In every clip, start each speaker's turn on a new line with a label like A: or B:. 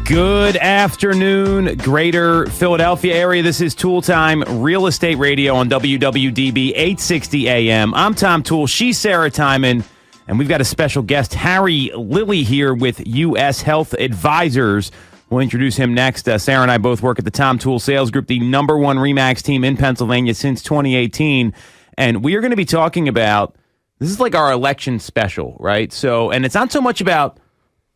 A: Good afternoon, Greater Philadelphia area. This is Toole Time Real Estate Radio on WWDB 860 AM. I'm Tom Toole. She's Sarah Tymon. And we've got a special guest, Harry Lilley, here with U.S. Health Advisors. We'll introduce him next. Sarah and I both work at the Tom Toole Sales Group, the number one RE/MAX team in Pennsylvania since 2018. And we are going to be talking about, this is like our election special, right? So, and it's not so much about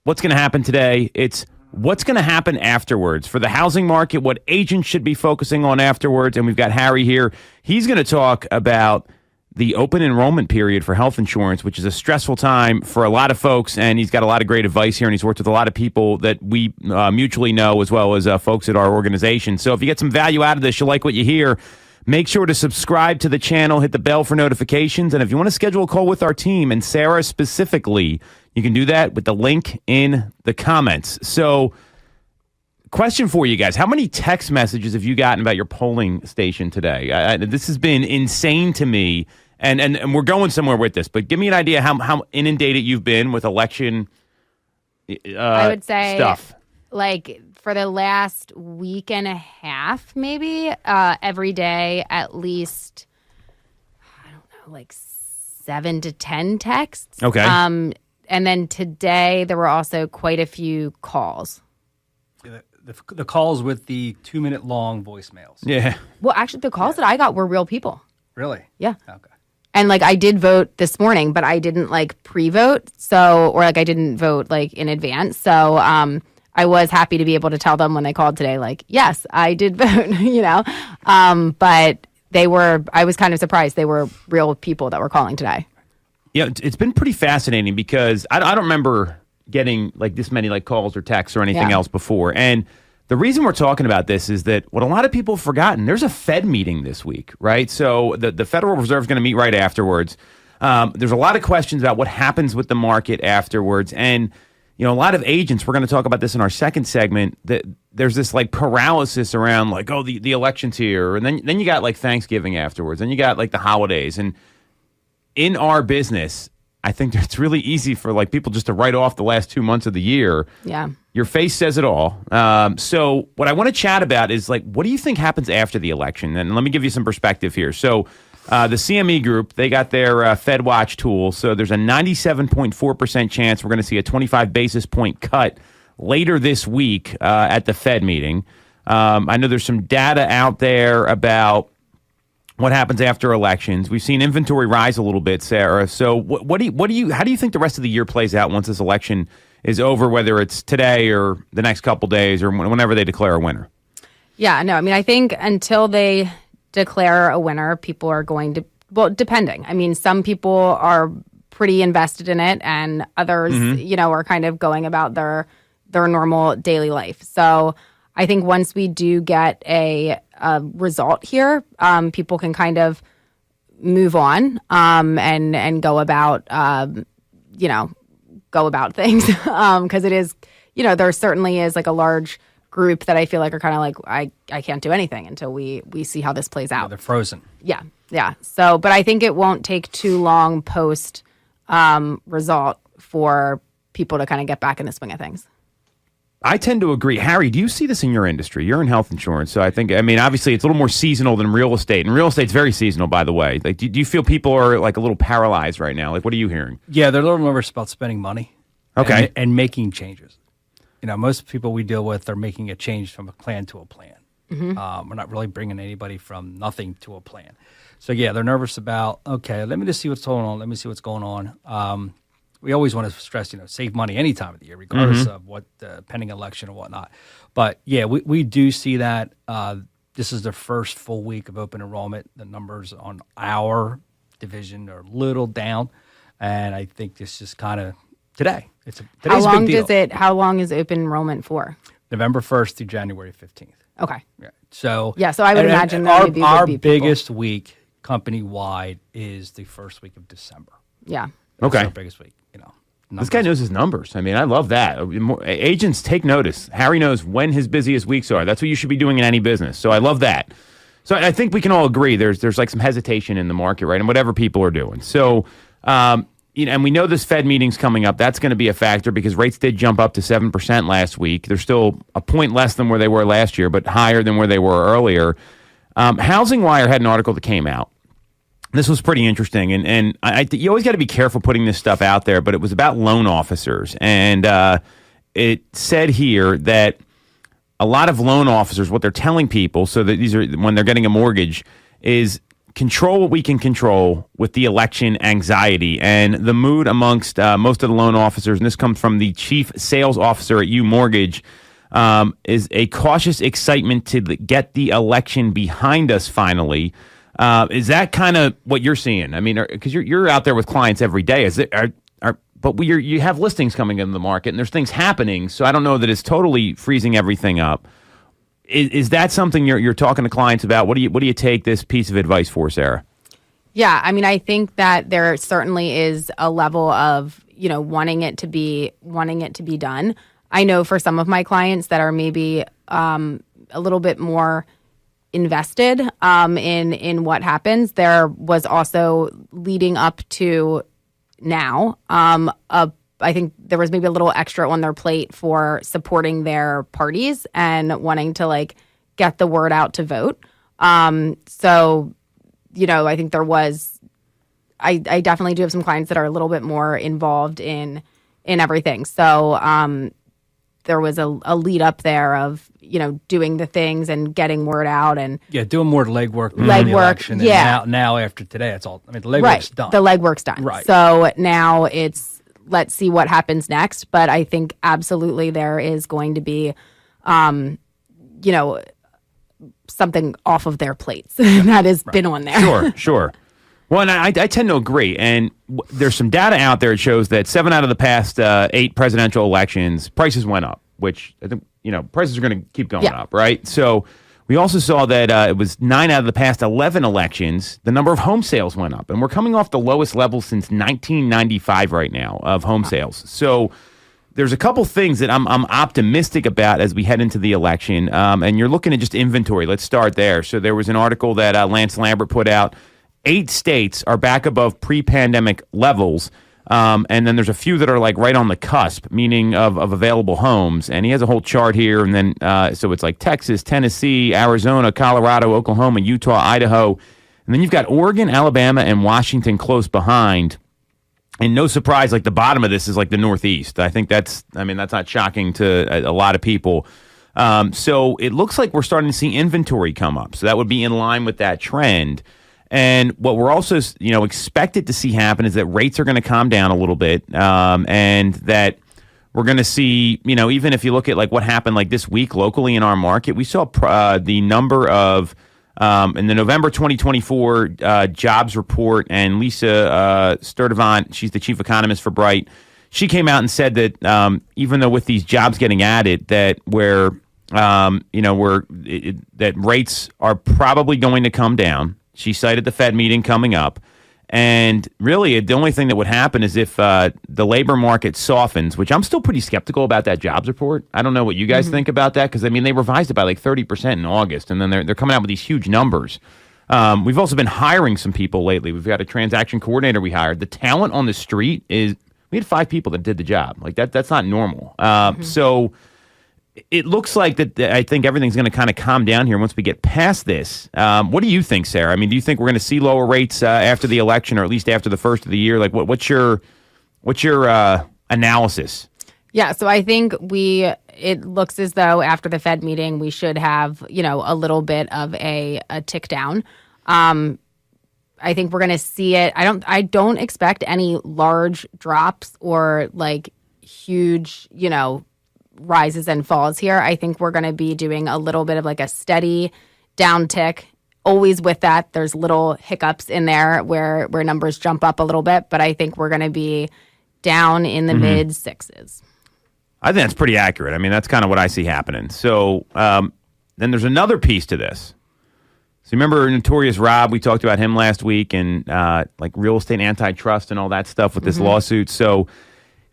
A: what's going to happen today. It's what's going to happen afterwards for the housing market, what agents should be focusing on afterwards. And we've got Harry here. He's going to talk about the open enrollment period for health insurance, which is a stressful time for a lot of folks. And he's got a lot of great advice here. And he's worked with a lot of people that we mutually know, as well as folks at our organization. So if you get some value out of this, you'll like what you hear, make sure to subscribe to the channel, hit the bell for notifications. And if you want to schedule a call with our team, and Sarah specifically, you can do that with the link in the comments. So, question for you guys. How many text messages have you gotten about your polling station today? This has been insane to me, and we're going somewhere with this, but give me an idea how inundated you've been with election
B: I would say
A: stuff.
B: Like for the last week and a half, maybe, every day at least, I don't know, like 7 to 10 texts.
A: Okay.
B: And then today there were also quite a few calls.
C: The calls with the 2-minute long voicemails.
A: Yeah.
B: Well, actually, the calls that I got were real people.
C: Really?
B: Yeah.
C: Okay.
B: And like I did vote this morning, but I didn't like pre-vote, or like I didn't vote like in advance. So I was happy to be able to tell them when they called today, like, yes, I did vote, But I was kind of surprised they were real people that were calling today.
A: Yeah, it's been pretty fascinating because I don't remember getting like this many like calls or texts or anything else before. And the reason we're talking about this is that what a lot of people have forgotten, there's a Fed meeting this week, right? So the Federal Reserve is going to meet right afterwards. There's a lot of questions about what happens with the market afterwards. And, a lot of agents, we're going to talk about this in our second segment, that there's this like paralysis around like, oh, the election's here. And then you got like Thanksgiving afterwards. Then you got like the holidays. And in our business, I think it's really easy for like people just to write off the last 2 months of the year.
B: Yeah.
A: Your face says it all. So what I want to chat about is like, what do you think happens after the election? And let me give you some perspective here. So the CME Group, they got their Fed Watch tool. So there's a 97.4% chance we're going to see a 25 basis point cut later this week at the Fed meeting. I know there's some data out there about what happens after elections. We've seen inventory rise a little bit, Sarah. So how do you think the rest of the year plays out once this election is over, whether it's today or the next couple days or whenever they declare a winner?
B: Yeah, no, I mean, I think until they declare a winner, people are going to, well, depending. I mean, some people are pretty invested in it and others, are kind of going about their normal daily life. So I think once we do get a result here, people can kind of move on and go about things because it is, there certainly is like a large group that I feel like are kind of like I can't do anything until we see how this plays out.
C: Yeah, they're frozen.
B: Yeah. So, but I think it won't take too long post result for people to kind of get back in the swing of things.
A: I tend to agree. Harry, do you see this in your industry? You're in health insurance, so obviously it's a little more seasonal than real estate, and real estate's very seasonal, by the way. Like, do you feel people are like a little paralyzed right now? Like, what are you hearing?
C: Yeah, they're a little nervous about spending money.
A: Okay.
C: And making changes. Most people we deal with are making a change from a plan to a plan. Mm-hmm. We're not really bringing anybody from nothing to a plan. So, yeah, they're nervous about, okay, let me just see what's going on. Let me see what's going on. We always want to stress, save money any time of the year, regardless of what pending election or whatnot. But, yeah, we do see that. This is the first full week of open enrollment. The numbers on our division are a little down. And I think this is kind of today.
B: How long is open enrollment for?
C: November 1st through January 15th.
B: Okay.
C: Yeah. So
B: I would imagine that
C: our biggest week company-wide is the first week of December.
B: Yeah.
A: Okay.
C: That's our biggest week,
A: This guy knows his numbers. I love that. Agents, take notice. Harry knows when his busiest weeks are. That's what you should be doing in any business. So I love that. So I think we can all agree there's like some hesitation in the market, right? And whatever people are doing. So and we know this Fed meeting's coming up. That's going to be a factor because rates did jump up to 7% last week. They're still a point less than where they were last year, but higher than where they were earlier. Housing Wire had an article that came out. This was pretty interesting, and you always got to be careful putting this stuff out there, but it was about loan officers, and it said here that a lot of loan officers, what they're telling people, so that these are when they're getting a mortgage, is control what we can control with the election anxiety and the mood amongst most of the loan officers, and this comes from the chief sales officer at U Mortgage, is a cautious excitement to get the election behind us finally. Is that kind of what you're seeing? I mean, because you're out there with clients every day. But you have listings coming into the market, and there's things happening. So I don't know that it's totally freezing everything up. Is that something you're talking to clients about? What do you take this piece of advice for, Sarah?
B: Yeah, I mean, I think that there certainly is a level of wanting it to be done. I know for some of my clients that are maybe a little bit more invested in what happens. There was also leading up to now, I think there was maybe a little extra on their plate for supporting their parties and wanting to get the word out to vote. So, I think there was, I definitely do have some clients that are a little bit more involved in everything. So, there was a lead up there of doing the things and getting word out and
C: doing more legwork than the election. And now after today, it's all. I mean, the legwork's done.
B: The legwork's done.
C: Right.
B: So now it's let's see what happens next. But I think absolutely there is going to be, something off of their plates that has been on there.
A: Sure. Well, and I tend to agree. And there's some data out there that shows that 7 out of the past 8 presidential elections, prices went up, which I think, prices are going to keep going up, right? So we also saw that it was 9 out of the past 11 elections, the number of home sales went up. And we're coming off the lowest level since 1995 right now of home sales. So there's a couple things that I'm optimistic about as we head into the election. And you're looking at just inventory. Let's start there. So there was an article that Lance Lambert put out. 8 states are back above pre-pandemic levels, and then there's a few that are right on the cusp, meaning of available homes. And he has a whole chart here, and then so it's Texas, Tennessee, Arizona, Colorado, Oklahoma, Utah, Idaho, and then you've got Oregon, Alabama, and Washington close behind. And no surprise, the bottom of this is the Northeast. I think that's not shocking to a lot of people. So it looks like we're starting to see inventory come up. So that would be in line with that trend. And what we're also, expected to see happen is that rates are going to calm down a little bit, and that we're going to see, even if you look at what happened this week locally in our market, we saw the number of in the November 2024 jobs report, and Lisa Sturdivant, she's the chief economist for Bright, she came out and said that even though with these jobs getting added, that that rates are probably going to come down. She cited the Fed meeting coming up. And really, the only thing that would happen is if the labor market softens, which I'm still pretty skeptical about that jobs report. I don't know what you guys think about that, because, they revised it by 30% in August, and then they're coming out with these huge numbers. We've also been hiring some people lately. We've got a transaction coordinator we hired. The talent on the street we had 5 people that did the job. That's not normal. So it looks like that. I think everything's going to kind of calm down here once we get past this. What do you think, Sarah? Do you think we're going to see lower rates after the election, or at least after the first of the year? What's your analysis?
B: Yeah, so I think it looks as though after the Fed meeting we should have a little bit of a tick down. I think we're going to see it. I don't expect any large drops or huge rises and falls here. I think we're going to be doing a little bit of a steady downtick. Always with that, there's little hiccups in there where numbers jump up a little bit, but I think we're going to be down in the mid 6s.
A: I think that's pretty accurate. That's kind of what I see happening. So then there's another piece to this. So remember Notorious Rob? We talked about him last week, and real estate antitrust and all that stuff with this lawsuit. So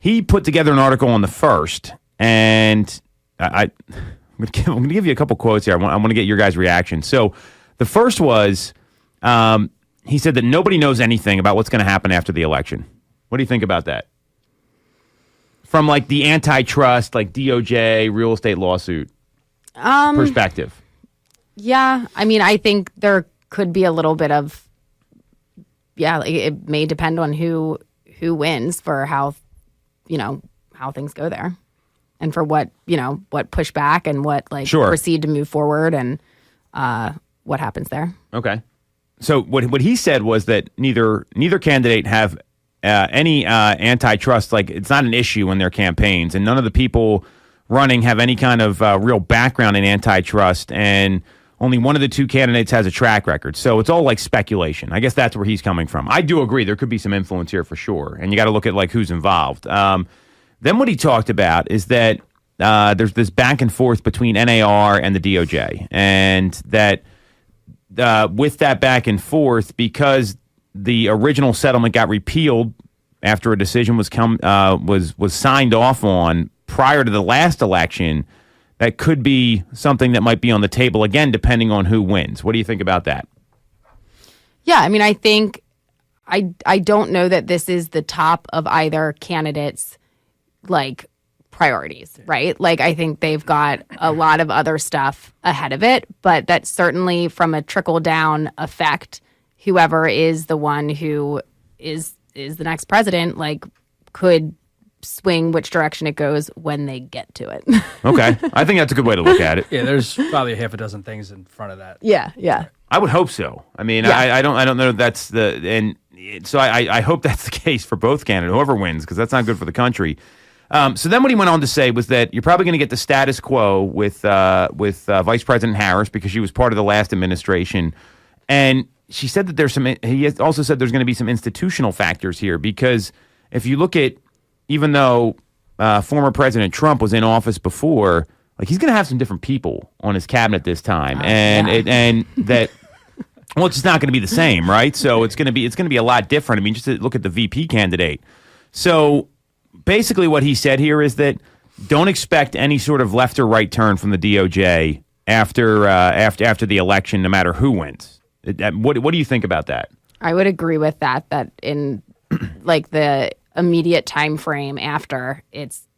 A: he put together an article on the first. And I'm going to give you a couple quotes here. I want to get your guys' reaction. So the first was, he said that nobody knows anything about what's going to happen after the election. What do you think about that? From like the antitrust, like DOJ real estate lawsuit perspective.
B: Yeah, I mean, I think there could be a little bit of, like it may depend on who wins for how things go there, and for what push back and what proceed to move forward and what happens there.
A: Okay, so what he said was that neither candidate have any antitrust, like it's not an issue in their campaigns, and none of the people running have any kind of real background in antitrust, and only one of the two candidates has a track record. So it's all like speculation. I guess that's where he's coming from. I do agree there could be some influence here for sure, and you got to look at like who's involved. Then what he talked about is that there's this back and forth between NAR and the DOJ, and that with that back and forth, because the original settlement got repealed after a decision was signed off on prior to the last election, that could be something that might be on the table again, depending on who wins. What do you think about that?
B: Yeah, I mean, I think I don't know that this is the top of either candidate's like priorities, right? Like I think they've got a lot of other stuff ahead of it, but that certainly from a trickle down effect, whoever is the one who is the next president, like could swing which direction it goes when they get to it.
A: Okay. I think that's a good way to look at it.
C: Yeah, there's probably a half a dozen things in front of that.
B: Yeah.
A: I would hope so. I mean, I don't know if that's so I hope that's the case for both candidates, whoever wins, because that's not good for the country. So then what he went on to say was that you're probably going to get the status quo with Vice President Harris, because she was part of the last administration. And she said that he also said there's going to be some institutional factors here, because if you look at, even though former President Trump was in office before, like he's going to have some different people on his cabinet this time, and that well, it's just not going to be the same, right? So it's going to be a lot different. I mean, just to look at the VP candidate. So basically, what he said here is that don't expect any sort of left or right turn from the DOJ after the election, no matter who wins. What do you think about that?
B: I would agree with that. That in like the immediate time frame after, there's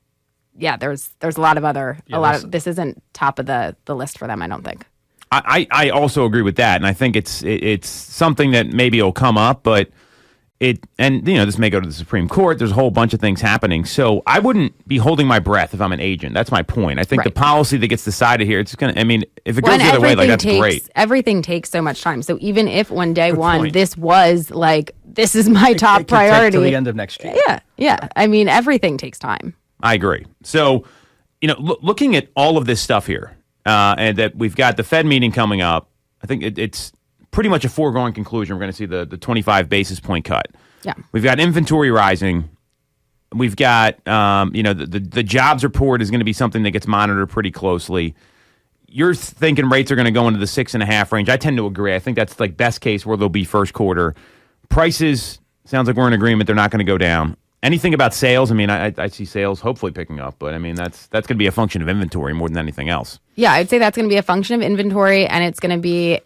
B: a lot of this isn't top of the list for them, I don't think.
A: I also agree with that, and I think it's something that maybe will come up, but this may go to the Supreme Court. There's a whole bunch of things happening, so I wouldn't be holding my breath if I'm an agent. That's my point. I think the policy that gets decided here, it's gonna. I mean, if it goes the other way, like that's great.
B: Everything takes so much time. So even if on day one this was like, this is my top priority
C: till the end of next year.
B: Yeah. I mean, everything takes time.
A: I agree. So, looking at all of this stuff here, and that we've got the Fed meeting coming up, I think it's pretty much a foregone conclusion. We're going to see the 25 basis point cut.
B: Yeah.
A: We've got inventory rising. We've got, the jobs report is going to be something that gets monitored pretty closely. You're thinking rates are going to go into the 6.5 range. I tend to agree. I think that's like best case where they'll be first quarter. Prices, sounds like we're in agreement. They're not going to go down. Anything about sales? I mean, I see sales hopefully picking up, but I mean, that's going to be a function of inventory more than anything else.
B: Yeah, I'd say that's going to be a function of inventory, and it's going to be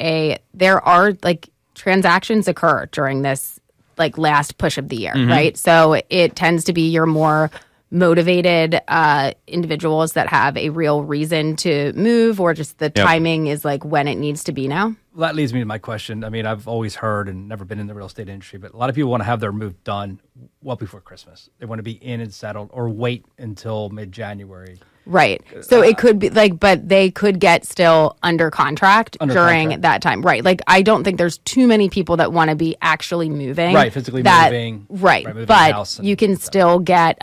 B: there are like transactions occur during this like last push of the year, right? So it tends to be your more motivated individuals that have a real reason to move, or just the timing is like when it needs to be now.
C: Well, that leads me to my question. I mean, I've always heard and never been in the real estate industry, but a lot of people want to have their move done well before Christmas. They want to be in and settled, or wait until mid-January.
B: Right. So it could be like, but they could get still under contract during that time. Right. Like, I don't think there's too many people that want to be actually moving.
C: Right. Physically moving.
B: Right.
C: Moving
B: but you can still get,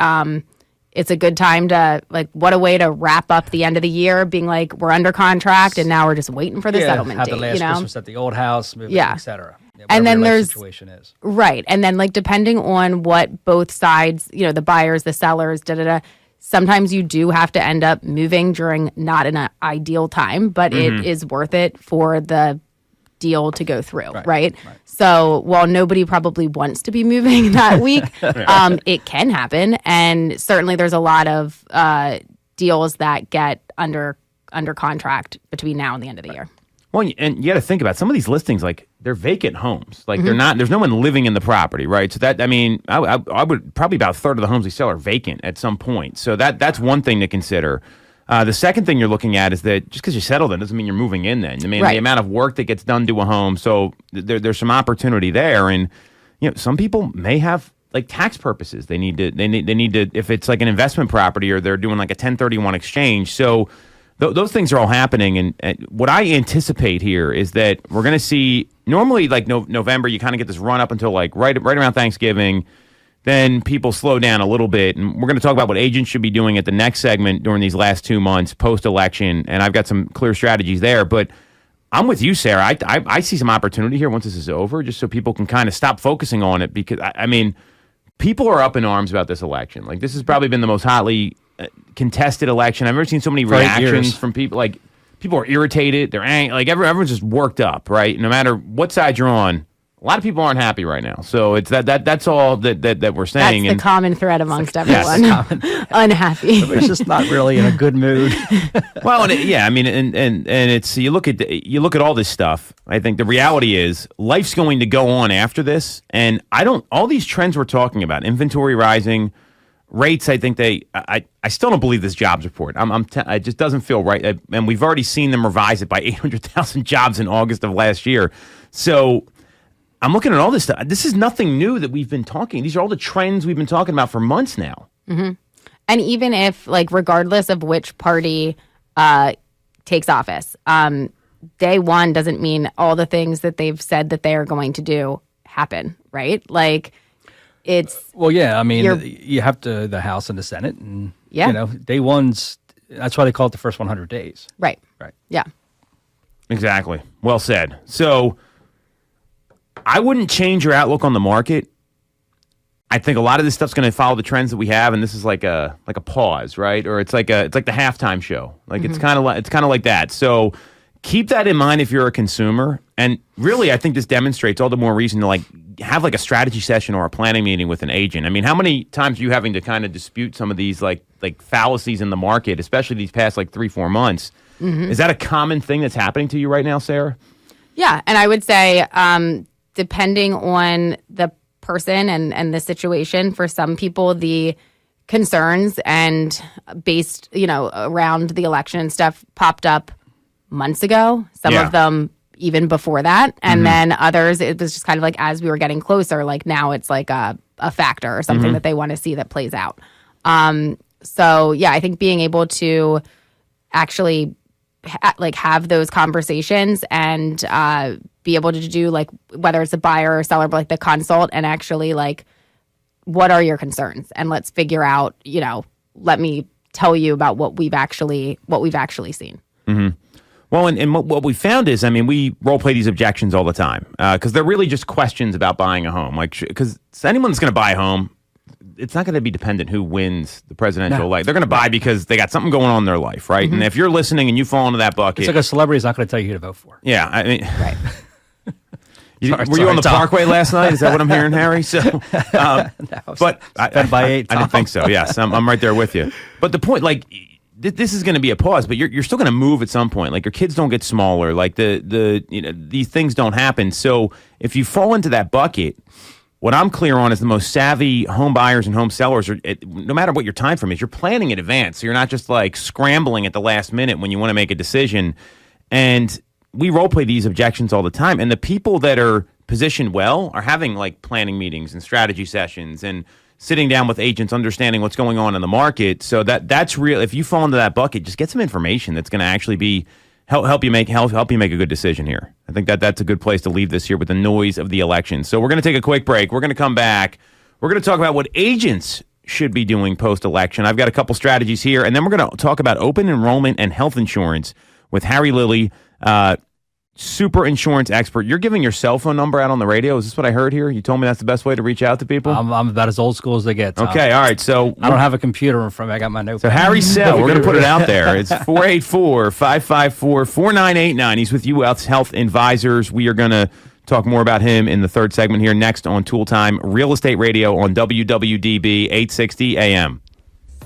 B: it's a good time to, like, what a way to wrap up the end of the year, being like, we're under contract and now we're just waiting for the settlement
C: have
B: date.
C: the last Christmas at the old house, moving, et cetera.
B: And then there's
C: situation is.
B: Right. And then, like, depending on what both sides, the buyers, the sellers, sometimes you do have to end up moving during not an ideal time, but it is worth it for the deal to go through, right? So while nobody probably wants to be moving that week, it can happen. And certainly there's a lot of deals that get under contract between now and the end of the year.
A: Well, and you got to think about some of these listings, like they're vacant homes. Like they're not, there's no one living in the property, right? So that, I mean, I would probably about a third of the homes we sell are vacant at some point. So that's one thing to consider. The second thing you're looking at is that just because you settled in doesn't mean you're moving in then. I mean, the amount of work that gets done to a home. So there's some opportunity there. And, some people may have like tax purposes. They need to, if it's like an investment property or they're doing like a 1031 exchange. So those things are all happening, and what I anticipate here is that we're going to see normally like November. You kind of get this run up until like right around Thanksgiving. Then people slow down a little bit, and we're going to talk about what agents should be doing at the next segment during these last 2 months post-election. And I've got some clear strategies there, but I'm with you, Sarah. I see some opportunity here once this is over, just so people can kind of stop focusing on it because I mean, people are up in arms about this election. Like this has probably been the most hotly contested election. I've never seen so many reactions from people. Like people are irritated. They're angry. Like everyone's just worked up, right? No matter what side you're on, a lot of people aren't happy right now. So it's that's all that we're saying.
B: That's the common thread amongst everyone. Unhappy.
C: It's just not really in a good mood.
A: Well, I mean, and it's you look at all this stuff. I think the reality is life's going to go on after this, and all these trends we're talking about, inventory rising. Rates, I think I still don't believe this jobs report. It just doesn't feel right. And we've already seen them revise it by 800,000 jobs in August of last year. So I'm looking at all this stuff. This is nothing new that we've been talking. These are all the trends we've been talking about for months now.
B: Mm-hmm. And even if, like, regardless of which party takes office, day one doesn't mean all the things that they've said that they are going to do happen, right? Like,
C: I mean, you have the House and the Senate, and day one's. That's why they call it the first 100 days.
B: Right. Yeah.
A: Exactly. Well said. So, I wouldn't change your outlook on the market. I think a lot of this stuff's going to follow the trends that we have, and this is like a pause, right? Or it's like the halftime show. Like it's kind of like that. So, keep that in mind if you're a consumer. And really, I think this demonstrates all the more reason to like have like a strategy session or a planning meeting with an agent. I mean, how many times are you having to kind of dispute some of these like fallacies in the market, especially these past like 3-4 months? Mm-hmm. Is that a common thing that's happening to you right now, Sarah?
B: Yeah, and I would say depending on the person and the situation, for some people, the concerns and based, around the election and stuff popped up months ago. Some of them even before that. And then others, it was just kind of like as we were getting closer, like now it's like a factor or something that they want to see that plays out. So, yeah, I think being able to actually have those conversations and be able to do like whether it's a buyer or seller, but like the consult and actually like what are your concerns? And let's figure out, let me tell you about what we've actually seen. Mm-hmm.
A: Well, and what we found is, I mean, we role play these objections all the time because they're really just questions about buying a home. Like, because anyone that's going to buy a home, it's not going to be dependent who wins the presidential election. They're going to buy because they got something going on in their life, right? Mm-hmm. And if you're listening and you fall into that bucket,
C: it's like a celebrity's not going to tell you who to vote for.
A: Yeah, I mean,
B: right.
A: Were you on the Parkway last night? Is that what I'm hearing, Harry? So, but
C: I by 8.
A: I didn't think so. Yes, I'm right there with you. But the point, like, this is going to be a pause, but you're still going to move at some point. Like your kids don't get smaller. Like these things don't happen. So if you fall into that bucket, what I'm clear on is the most savvy home buyers and home sellers are, no matter what your time frame is, you're planning in advance. So you're not just like scrambling at the last minute when you want to make a decision. And we role play these objections all the time. And the people that are positioned well are having like planning meetings and strategy sessions and sitting down with agents, understanding what's going on in the market. So that's real. If you fall into that bucket, just get some information that's going to actually be help you make a good decision here. I think that's a good place to leave this here with the noise of the election. So we're going to take a quick break. We're going to come back. We're going to talk about what agents should be doing post-election. I've got a couple strategies here, and then we're going to talk about open enrollment and health insurance with Harry Lilley, super insurance expert. You're giving your cell phone number out on the radio. Is this what I heard here? You told me that's the best way to reach out to people?
C: I'm about as old school as they get, Tom.
A: Okay, all right. So
C: I don't have a computer in front of me. I got my notepad.
A: So Harry's cell, we're going to put it out there. It's 484-554-4989. He's with U.S. Health Advisors. We are going to talk more about him in the third segment here next on Toole Time Real Estate Radio on WWDB 860 AM.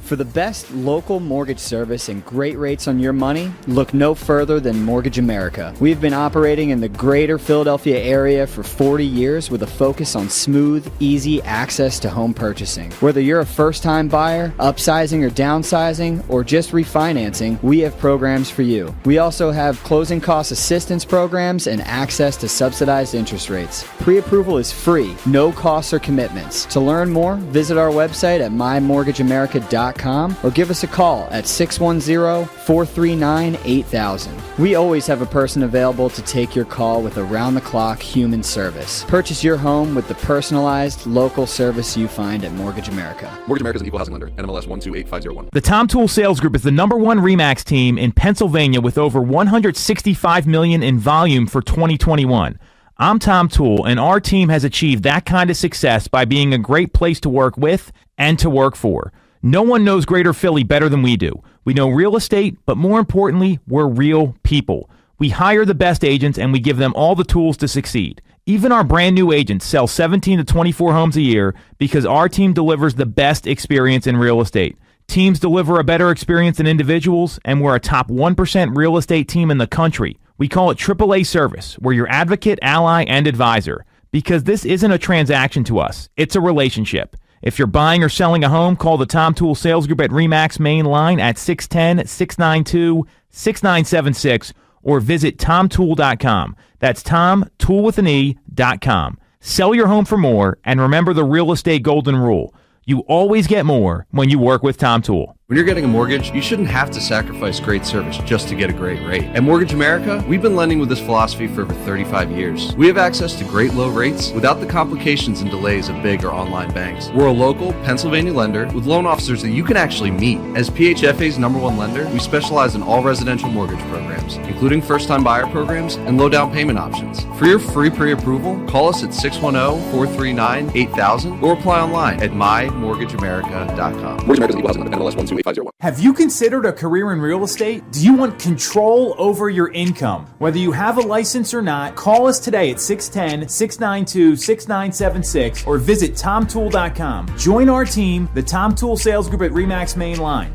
D: For the best local mortgage service and great rates on your money, look no further than Mortgage America. We've been operating in the greater Philadelphia area for 40 years with a focus on smooth, easy access to home purchasing. Whether you're a first-time buyer, upsizing or downsizing, or just refinancing, we have programs for you. We also have closing cost assistance programs and access to subsidized interest rates. Pre-approval is free, no costs or commitments. To learn more, visit our website at mymortgageamerica.com or give us a call at 610-439-8000. We always have a person available to take your call with around-the-clock human service. Purchase your home with the personalized, local service you find at Mortgage America.
E: Mortgage America is an equal housing lender. NMLS 128501.
A: The Tom Toole Sales Group is the #1 RE/MAX team in Pennsylvania with over $165 million in volume for 2021. I'm Tom Toole, and our team has achieved that kind of success by being a great place to work with and to work for. No one knows Greater Philly better than we do. We know real estate, but more importantly, we're real people. We hire the best agents, and we give them all the tools to succeed. Even our brand new agents sell 17 to 24 homes a year because our team delivers the best experience in real estate. Teams deliver a better experience than individuals, and we're a top 1% real estate team in the country. We call it AAA service. We're your advocate, ally, and advisor. Because this isn't a transaction to us. It's a relationship. If you're buying or selling a home, call the Tom Toole Sales Group at RE/MAX main line at 610-692-6976 or visit tomtoole.com. That's tomtoole.com. Sell your home for more, and remember the real estate golden rule. You always get more when you work with Tom Toole.
E: When you're getting a mortgage, you shouldn't have to sacrifice great service just to get a great rate. At Mortgage America, we've been lending with this philosophy for over 35 years. We have access to great low rates without the complications and delays of big or online banks. We're a local Pennsylvania lender with loan officers that you can actually meet. As PHFA's #1 lender, we specialize in all residential mortgage programs, including first-time buyer programs and low down payment options. For your free pre-approval, call us at 610-439-8000 or apply online at mymortgageamerica.com. Mortgage America is equal housing lender. NMLS 128501.
A: Have you considered a career in real estate? Do you want control over your income? Whether you have a license or not, call us today at 610-692-6976 or visit tomtoole.com. Join our team, the Tom Toole Sales Group at RE/MAX main line.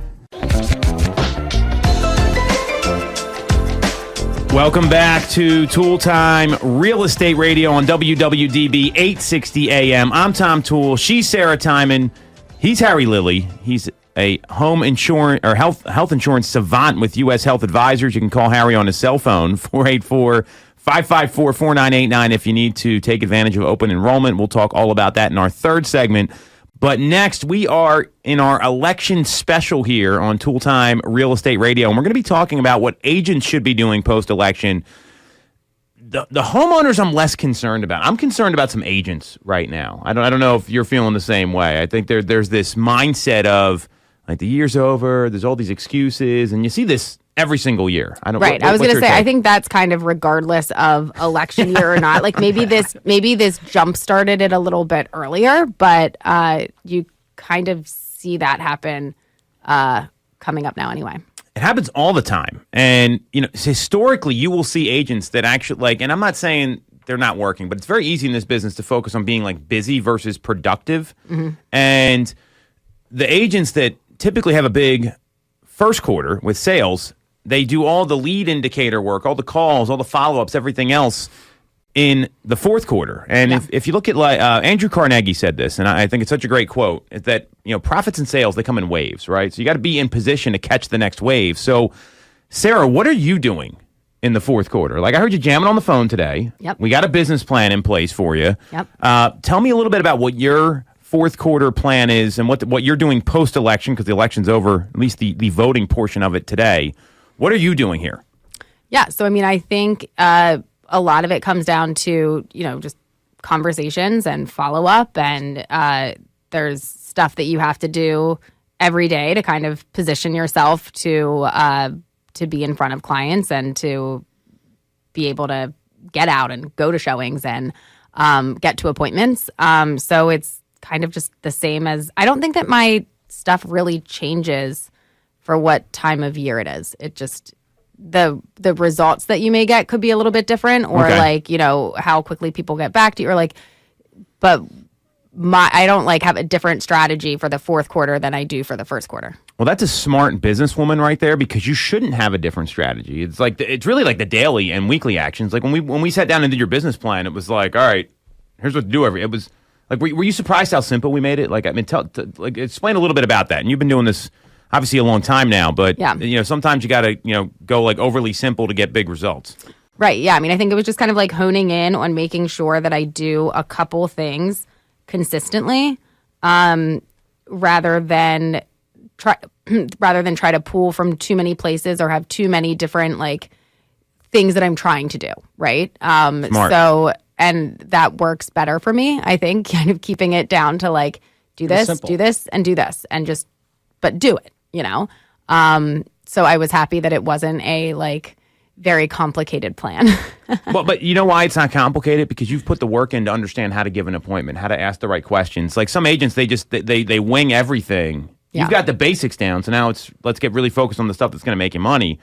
A: Welcome back to Toole Time Real Estate Radio on WWDB 860 AM. I'm Tom Toole. She's Sarah Tymon. He's Harry Lilley. He's a home insurance or health insurance savant with U.S. Health Advisors. You can call Harry on his cell phone, 484-554-4989 if you need to take advantage of open enrollment. We'll talk all about that in our third segment. But next, we are in our election special here on Toole Time Real Estate Radio, and we're going to be talking about what agents should be doing post-election. The homeowners I'm less concerned about. I'm concerned about some agents right now. I don't know if you're feeling the same way. I think there's this mindset of, like, the year's over, there's all these excuses, and you see this every single year.
B: I was going to say, I think that's kind of regardless of election year or not. Like maybe this jump started it a little bit earlier, but you kind of see that happen coming up now anyway.
A: It happens all the time. And, historically, you will see agents that actually, and I'm not saying they're not working, but it's very easy in this business to focus on being, busy versus productive. Mm-hmm. And the agents that typically have a big first quarter with sales, they do all the lead indicator work, all the calls, all the follow-ups, everything else in the fourth quarter. And if you look at Andrew Carnegie said this, and I think it's such a great quote, is that profits and sales, they come in waves, right? So you got to be in position to catch the next wave. So, Sarah, what are you doing in the fourth quarter? Like I heard you jamming on the phone today.
B: Yep.
A: We got a business plan in place for you.
B: Yep.
A: Tell me a little bit about what your fourth quarter plan is and what you're doing post-election, because the election's over, at least the voting portion of it today. What are you doing here?
B: Yeah, so I think a lot of it comes down to, just conversations and follow-up, and there's stuff that you have to do every day to kind of position yourself to be in front of clients and to be able to get out and go to showings and get to appointments. So it's kind of just the same as, I don't think that my stuff really changes for what time of year it is. It just, the results that you may get could be a little bit different, or how quickly people get back to you, or but I don't like have a different strategy for the fourth quarter than I do for the first quarter.
A: Well, that's a smart businesswoman right there, because you shouldn't have a different strategy. It's really like the daily and weekly actions. Like when we sat down and did your business plan, it was like, all right, here's what to do it was like, were you surprised how simple we made it? Like, I mean, explain a little bit about that. And you've been doing this obviously a long time now, but sometimes you got to, go like overly simple to get big results.
B: Right. Yeah. I mean, I think it was just kind of like honing in on making sure that I do a couple things consistently, rather than try to pull from too many places or have too many different like things that I'm trying to do. Right.
A: Smart.
B: So, and that works better for me, I think, kind of keeping it down to like, do this, and do this, and just, but do it, So I was happy that it wasn't a like very complicated plan.
A: But you know why it's not complicated? Because you've put the work in to understand how to give an appointment, how to ask the right questions. Like some agents, they wing everything.
B: Yeah.
A: You've got the basics down, so now let's get really focused on the stuff that's going to make you money.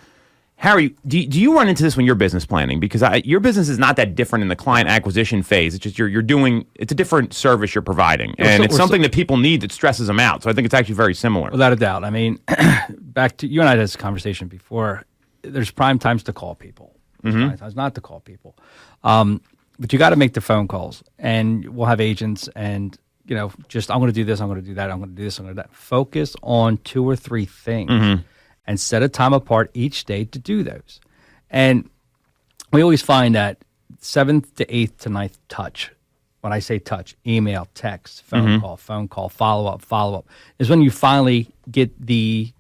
A: Harry, do you run into this when you're business planning? Because your business is not that different in the client acquisition phase. It's just you're doing, it's a different service you're providing, and it's something that people need that stresses them out. So I think it's actually very similar.
C: Without a doubt. I mean, back to you and I had this conversation before. There's prime times to call people. There's prime times not to call people. But you got to make the phone calls, and we'll have agents, and just I'm going to do this, I'm going to do that, I'm going to do this, I'm going to do that. Focus on 2 or 3 things. And set a time apart each day to do those. And we always find that 7th to 8th to 9th touch, when I say touch, email, text, phone call, follow up, is when you finally get the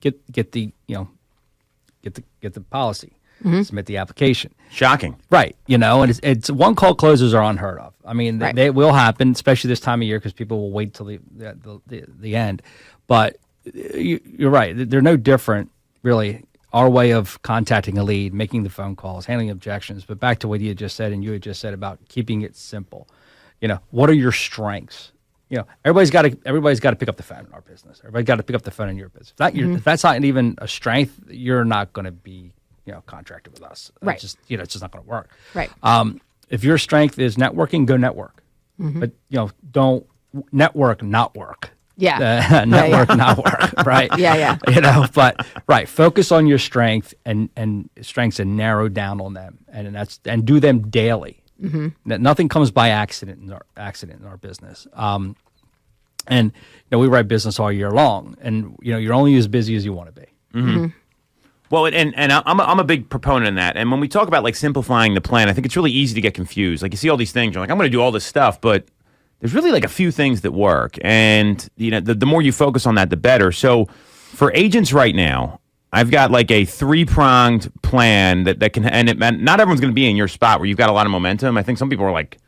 C: policy, submit the application.
A: Shocking.
C: Right. And it's one call closes are unheard of. I mean, they will happen, especially this time of year, because people will wait till the end. But you're right. They're no different. Really, our way of contacting a lead, making the phone calls, handling objections. But back to what you had just said, and you had just said about keeping it simple. What are your strengths? Everybody's got to pick up the phone in our business. Everybody's got to pick up the phone in your business. If that's not even a strength, you're not going to be contracted with us.
B: Right.
C: It's just not going to work.
B: Right.
C: If your strength is networking, go network. But don't network not work.
B: Yeah.
C: Network not work, right?
B: Yeah.
C: But right, focus on your strengths and narrow down on them, and do them daily. Nothing comes by accident in our business. And we write business all year long, and you're only as busy as you want to be.
A: Well, and I'm a big proponent in that. And when we talk about like simplifying the plan, I think it's really easy to get confused. Like you see all these things, you're like, I'm going to do all this stuff, but there's really like a few things that work, and the more you focus on that, the better. So for agents right now, I've got like a 3-pronged plan that can, and not everyone's going to be in your spot where you've got a lot of momentum. I think some people are like,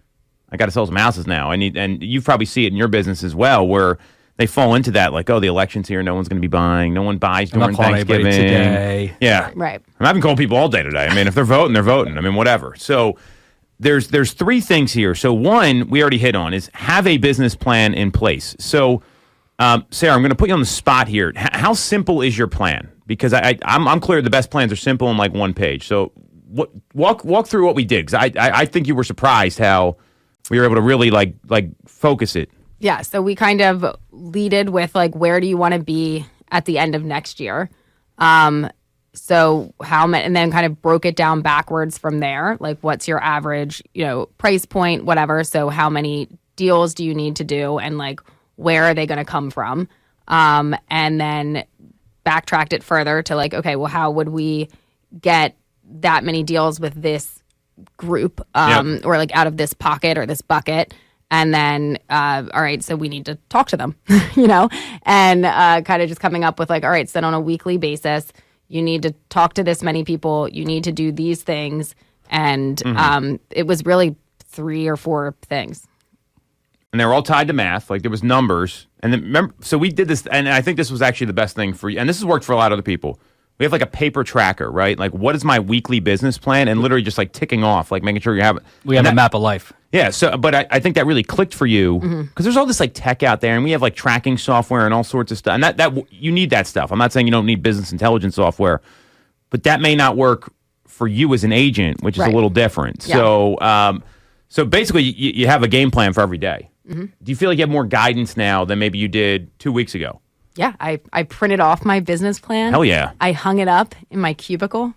A: I got to sell some houses now. And you probably see it in your business as well, where they fall into that, like, oh, the election's here, no one's going to be buying, no one buys during Thanksgiving
C: today.
A: Yeah,
B: right.
A: I haven't called people all day today. I mean, if they're voting, they're voting. I mean, whatever. So There's 3 things here. So one, we already hit on, is have a business plan in place. So, Sarah, I'm going to put you on the spot here. How simple is your plan? Because I'm clear the best plans are simple on like one page. So walk through what we did, because I think you were surprised how we were able to really like focus it.
B: Yeah. So we kind of leaded with like, where do you want to be at the end of next year? So how many, and then kind of broke it down backwards from there. Like, what's your average, price point, whatever. So how many deals do you need to do, and like, where are they going to come from? And then backtracked it further to like, okay, well, how would we get that many deals with this group, or like out of this pocket or this bucket? And then, all right, so we need to talk to them, and kind of just coming up with like, all right, so then on a weekly basis, you need to talk to this many people. You need to do these things. And it was really 3 or 4 things.
A: And they're all tied to math. Like there was numbers. And then remember, so we did this, and I think this was actually the best thing for you. And this has worked for a lot of other people. We have like a paper tracker, right? Like, what is my weekly business plan? And literally just like ticking off, like making sure you have it.
C: We have a map of life.
A: Yeah. So, but I think that really clicked for you, because there's all this like tech out there, and we have like tracking software and all sorts of stuff. And that you need that stuff. I'm not saying you don't need business intelligence software, but that may not work for you as an agent, which is a little different. Yeah. So basically, you have a game plan for every day. Do you feel like you have more guidance now than maybe you did 2 weeks ago?
B: Yeah, I printed off my business plan.
A: Hell yeah.
B: I hung it up in my cubicle.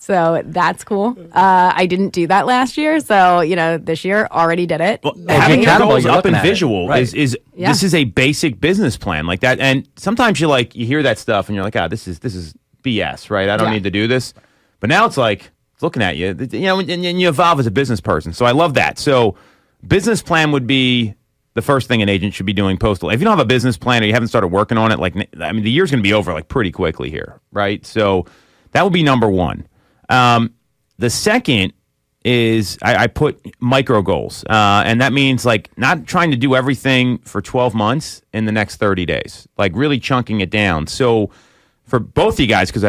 B: So that's cool. I didn't do that last year. So, this year already did it.
A: Well, having your goals up in visual
C: right.
A: is this is a basic business plan like that. And sometimes you hear that stuff and you're like, this is BS, right? I don't need to do this. But now it's like, it's looking at you, and you evolve as a business person. So I love that. So business plan would be the first thing an agent should be doing postal. If you don't have a business plan or you haven't started working on it, the year's going to be over pretty quickly here, right? So that would be number one. The second is I put micro goals, and that means not trying to do everything for 12 months in the next 30 days, really chunking it down. So for both of you guys, because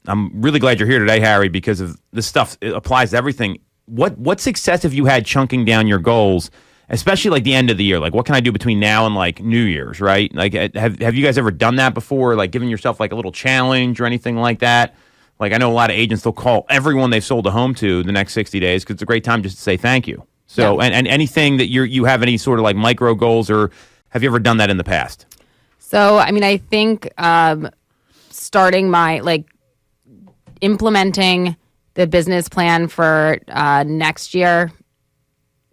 A: I'm really glad you're here today, Harry, because of this stuff. It applies to everything. What success have you had chunking down your goals, especially the end of the year? What can I do between now and New Year's, right? Have you guys ever done that before? Giving yourself a little challenge or anything like that? I know a lot of agents, they'll call everyone they've sold a home to the next 60 days because it's a great time just to say thank you. So, and anything that you have any sort of micro goals, or have you ever done that in the past?
B: So, I think starting my, implementing the business plan for next year,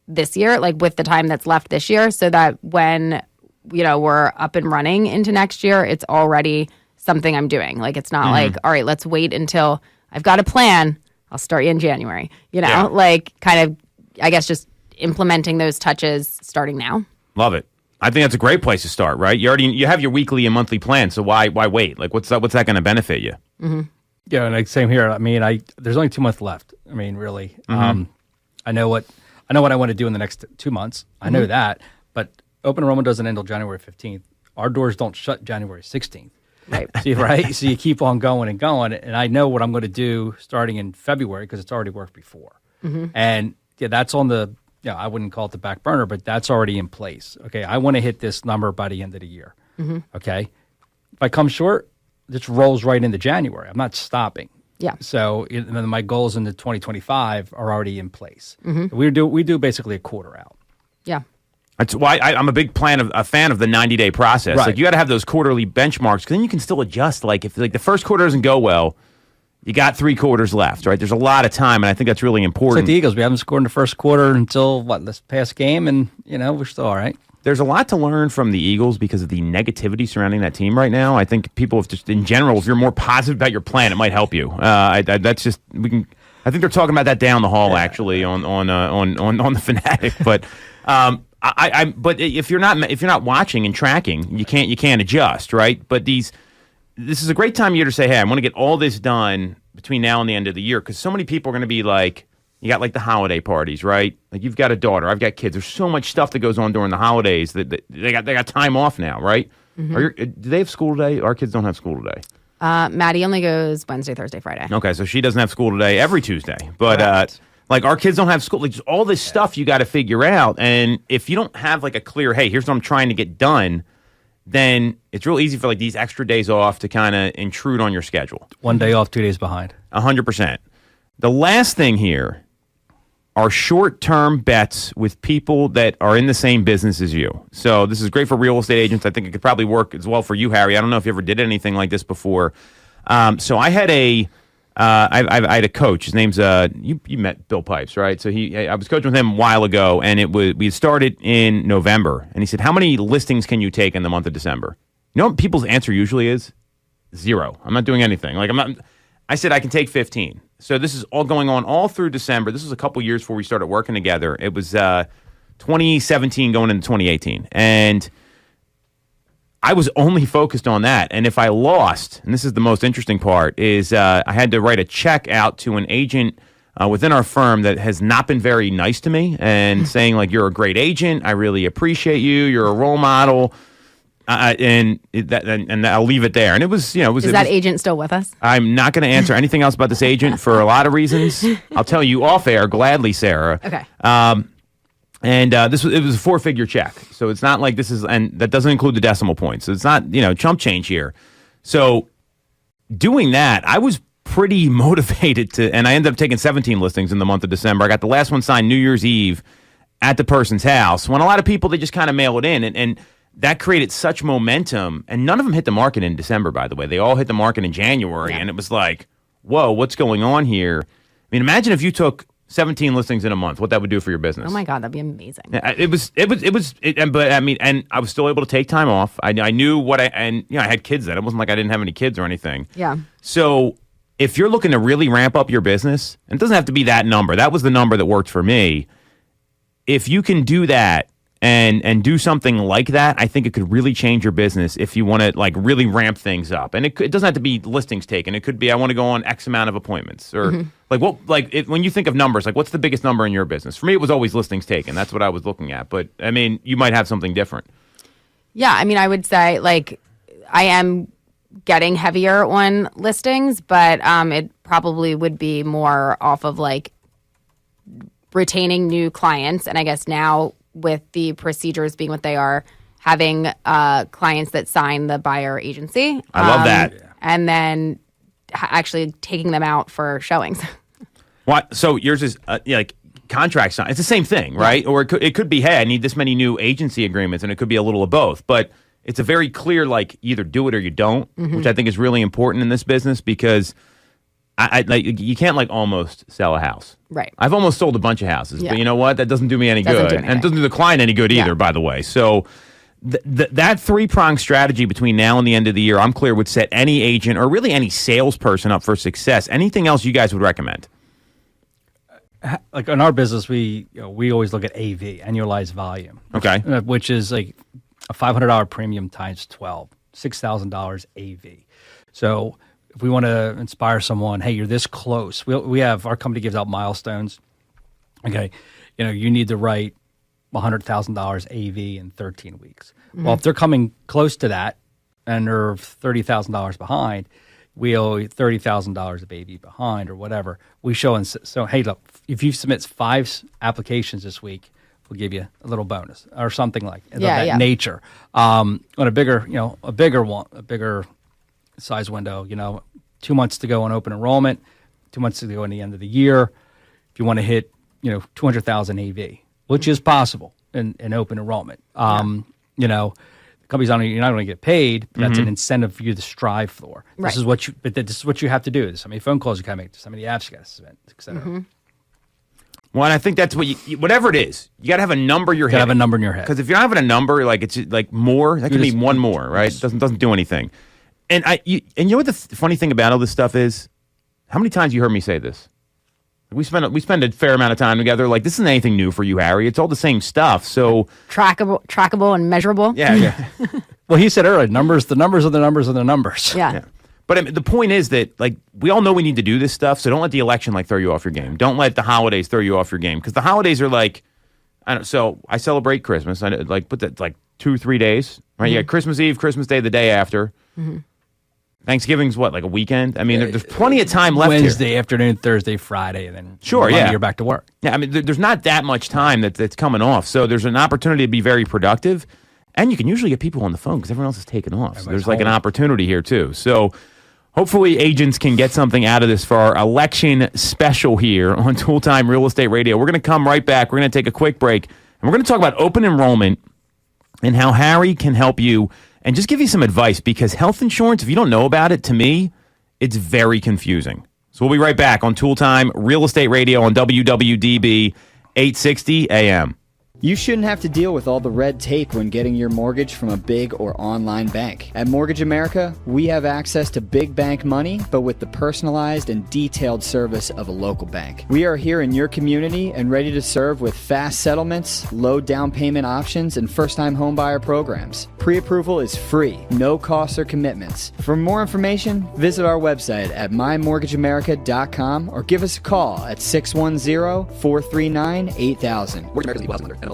B: this year, with the time that's left this year, so that when, we're up and running into next year, it's already something I'm doing. It's not all right, let's wait until I've got a plan. I'll start you in January, kind of, I guess, just implementing those touches starting now. Love it.
A: I think that's a great place to start, right? You have your weekly and monthly plan, so why wait? What's that going to benefit you?
B: Mm-hmm.
C: Yeah, and same here. There's only 2 months left. Really.
A: Mm-hmm.
C: I know what I want to do in the next 2 months. I know that, but open enrollment doesn't end until January 15th. Our doors don't shut January 16th.
B: Right.
C: Right. So you keep on going and going, and I know what I'm going to do starting in February because it's already worked before.
B: Mm-hmm.
C: And that's on the. I wouldn't call it the back burner, but that's already in place. Okay, I want to hit this number by the end of the year.
B: Mm-hmm.
C: Okay, if I come short, this rolls right into January. I'm not stopping.
B: Yeah.
C: So and then my goals into 2025 are already in place.
B: Mm-hmm.
C: We do basically a quarter out.
B: Yeah.
A: That's why I'm a big fan of the 90-day process.
C: Right.
A: You got to have those quarterly benchmarks, because then you can still adjust. If the first quarter doesn't go well, you got 3 quarters left, right? There's a lot of time, and I think that's really important.
C: It's like the Eagles. We haven't scored in the first quarter until this past game, and we're still all right.
A: There's a lot to learn from the Eagles because of the negativity surrounding that team right now. I think people have just, in general, if you're more positive about your plan, it might help you. That's just I think they're talking about that down the hall actually on the Fanatic, but. But if you're not watching and tracking, you can't adjust, right? But this is a great time of year to say, hey, I want to get all this done between now and the end of the year, because so many people are going to be you got the holiday parties, right? You've got a daughter, I've got kids. There's so much stuff that goes on during the holidays that they got time off now, right? Mm-hmm. Do they have school today? Our kids don't have school today.
B: Maddie only goes Wednesday, Thursday, Friday.
A: Okay, so she doesn't have school today every Tuesday, but. Our kids don't have school. Just all this stuff you got to figure out. And if you don't have a clear, hey, here's what I'm trying to get done, then it's real easy for these extra days off to kind of intrude on your schedule.
C: 1 day off, 2 days behind.
A: 100%. The last thing here are short-term bets with people that are in the same business as you. So this is great for real estate agents. I think it could probably work as well for you, Harry. I don't know if you ever did anything like this before. So I had I had a coach. His name's you met Bill Pipes, right? So I was coaching with him a while ago, and we started in November, and he said, "How many listings can you take in the month of December?" You know what people's answer usually is? 0. I'm not doing anything. I said I can take 15. So this is all going on all through December. This was a couple years before we started working together. It was 2017 going into 2018, and I was only focused on that. And if I lost, and this is the most interesting part, is I had to write a check out to an agent within our firm that has not been very nice to me, and saying you're a great agent, I really appreciate you, you're a role model, and I'll leave it there. And it was, Is
B: that agent still with us?
A: I'm not going to answer anything else about this agent for a lot of reasons. I'll tell you off air, gladly, Sarah.
B: Okay.
A: And it was a 4-figure check. So it's not like this is, and that doesn't include the decimal points. So it's not, chump change here. So doing that, I was pretty motivated and I ended up taking 17 listings in the month of December. I got the last one signed New Year's Eve, at the person's house. When a lot of people, they just kind of mail it in, and that created such momentum. And none of them hit the market in December, by the way. They all hit the market in January, and it was like, whoa, what's going on here? I mean, imagine if you took 17 listings in a month, what that would do for your business.
B: Oh my God, that'd be amazing.
A: But I mean, and I was still able to take time off. I knew I had kids then. It wasn't like I didn't have any kids or anything.
B: Yeah.
A: So if you're looking to really ramp up your business, and it doesn't have to be that number. That was the number that worked for me. If you can do that and do something like that, I think it could really change your business if you want to like really ramp things up. And it doesn't have to be listings taken. It could be I want to go on X amount of appointments or when you think of numbers, like what's the biggest number in your business? For me, it was always listings taken. That's what I was looking at. But I mean, you might have something different.
B: Yeah, I mean, I would say like I am getting heavier on listings, but it probably would be more off of like retaining new clients. And I guess now with the procedures being what they are, having clients that sign the buyer agency.
A: I love that.
B: And then actually taking them out for showings.
A: What? So yours is like contract sign. It's the same thing, right? Or it could be, hey, I need this many new agency agreements, and it could be a little of both. But it's a very clear, like, either do it or you don't, which I think is really important in this business because I like you can't like almost sell a house.
B: Right.
A: I've almost sold a bunch of houses, but you know what? That doesn't do me any good. And it doesn't do the client any good either, by the way. So that three-pronged strategy between now and the end of the year, I'm clear, would set any agent or really any salesperson up for success. Anything else you guys would recommend?
C: Like in our business, we always look at AV, annualized volume.
A: Okay.
C: Which is like a $500 premium times 12, $6,000 AV. So if we want to inspire someone, hey, you're this close. We have, our company gives out milestones. Okay, you need to write $100,000 AV in 13 weeks. Well, if they're coming close to that and they're $30,000 behind, we owe $30,000 of AV behind or whatever. We show and so, hey, look, if you submit 5 applications this week, we'll give you a little bonus or something like that nature. On a bigger size window, 2 months to go on open enrollment, 2 months to go in the end of the year. If you want to hit, 200,000 AV, which is possible in open enrollment. Companies you're not going to get paid, but that's an incentive for you to strive for.
B: Right.
C: This is what you have to do. There's so many phone calls you got to make, so many apps you got to submit, et cetera.
A: Well, and I think that's what whatever it is, you got to have a number you're hitting.
C: Have a number in your head.
A: Because if you're not having a number, like it's like more, that could be one more, right? It doesn't do anything. And you know what the funny thing about all this stuff is? How many times you heard me say this? We spend a fair amount of time together. Like, this isn't anything new for you, Harry. It's all the same stuff. So
B: trackable and measurable.
A: Yeah.
C: Well, he said earlier, the numbers are the numbers are the numbers.
B: Yeah.
A: But I mean, the point is that, like, we all know we need to do this stuff. So don't let the election throw you off your game. Don't let the holidays throw you off your game, because the holidays are like, so I celebrate Christmas. I put that like 2-3 days, right? You got Christmas Eve, Christmas Day, the day after. Thanksgiving's what, like a weekend? I mean, there's plenty of time left
C: Wednesday afternoon, Thursday, Friday, and then
A: Monday
C: you're back to work.
A: Yeah, I mean, there's not that much time that's coming off. So there's an opportunity to be very productive. And you can usually get people on the phone because everyone else is taking off. So there's like an opportunity here, too. So hopefully agents can get something out of this for our election special here on Toole Time Real Estate Radio. We're going to come right back. We're going to take a quick break. And we're going to talk about open enrollment and how Harry can help you and just give you some advice, because health insurance, if you don't know about it, to me, it's very confusing. So we'll be right back on Toole Time Real Estate Radio on WWDB 860 AM.
D: You shouldn't have to deal with all the red tape when getting your mortgage from a big or online bank. At Mortgage America, we have access to big bank money, but with the personalized and detailed service of a local bank. We are here in your community and ready to serve with fast settlements, low down payment options, and first-time homebuyer programs. Pre-approval is free, no costs or commitments. For more information, visit our website at mymortgageamerica.com or give us a call at 610-439-8000.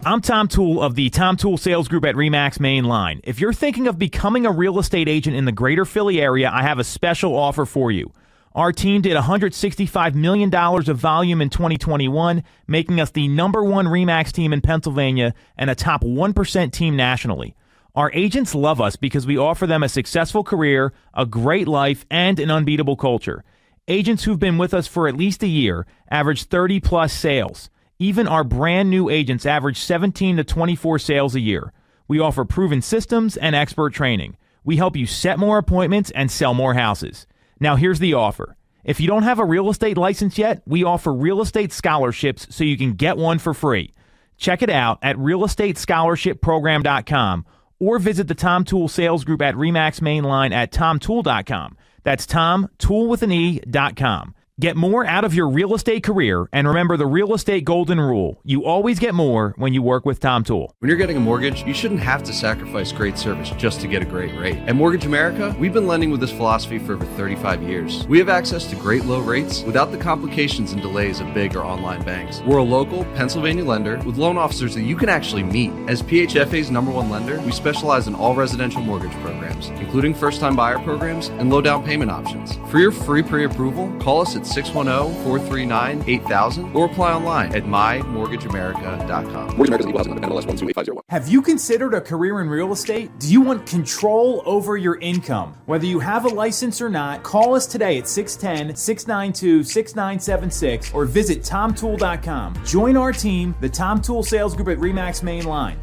A: I'm Tom Toole of the Tom Toole Sales Group at RE/MAX Main Line. If you're thinking of becoming a real estate agent in the greater Philly area, I have a special offer for you. Our team did $165 million of volume in 2021, making us the #1 RE/MAX team in Pennsylvania and a top 1% team nationally. Our agents love us because we offer them a successful career, a great life, and an unbeatable culture. Agents who've been with us for at least a year average 30-plus sales. Even our brand new agents average 17 to 24 sales a year. We offer proven systems and expert training. We help you set more appointments and sell more houses. Now here's the offer. If you don't have a real estate license yet, we offer real estate scholarships so you can get one for free. Check it out at realestatescholarshipprogram.com or visit the Tom Toole Sales Group at RE/MAX Mainline at tomtoole.com. That's tomtoole.com. Get more out of your real estate career, and remember the real estate golden rule. You always get more when you work with Tom Toole.
E: When you're getting a mortgage, you shouldn't have to sacrifice great service just to get a great rate. At Mortgage America, we've been lending with this philosophy for over 35 years. We have access to great low rates without the complications and delays of big or online banks. We're a local Pennsylvania lender with loan officers that you can actually meet. As PHFA's #1 lender, we specialize in all residential mortgage programs, including first-time buyer programs and low down payment options. For your free pre-approval, call us at 610-439-8000 or apply online at mymortgageamerica.com.
F: Mortgage America's equal housing lender, NMLS 128501.
G: Have you considered a career in real estate? Do you want control over your income? Whether you have a license or not, call us today at 610-692-6976 or visit tomtoole.com. Join our team, the Tom Toole Sales Group at RE/MAX Mainline.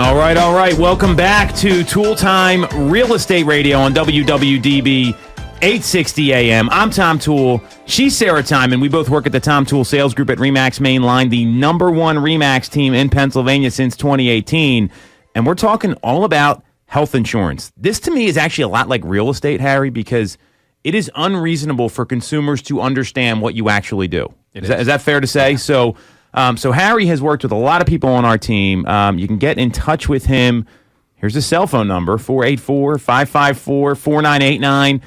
A: All right. Welcome back to Toole Time Real Estate Radio on WWDB 860 AM. I'm Tom Toole. She's Sarah Tymon. We both work at the Tom Toole Sales Group at RE/MAX Mainline, the #1 RE/MAX team in Pennsylvania since 2018. And we're talking all about health insurance. This to me is actually a lot like real estate, Harry, because it is unreasonable for consumers to understand what you actually do. Is that fair to say? Yeah. So Harry has worked with a lot of people on our team. You can get in touch with him. Here's his cell phone number, 484-554-4989.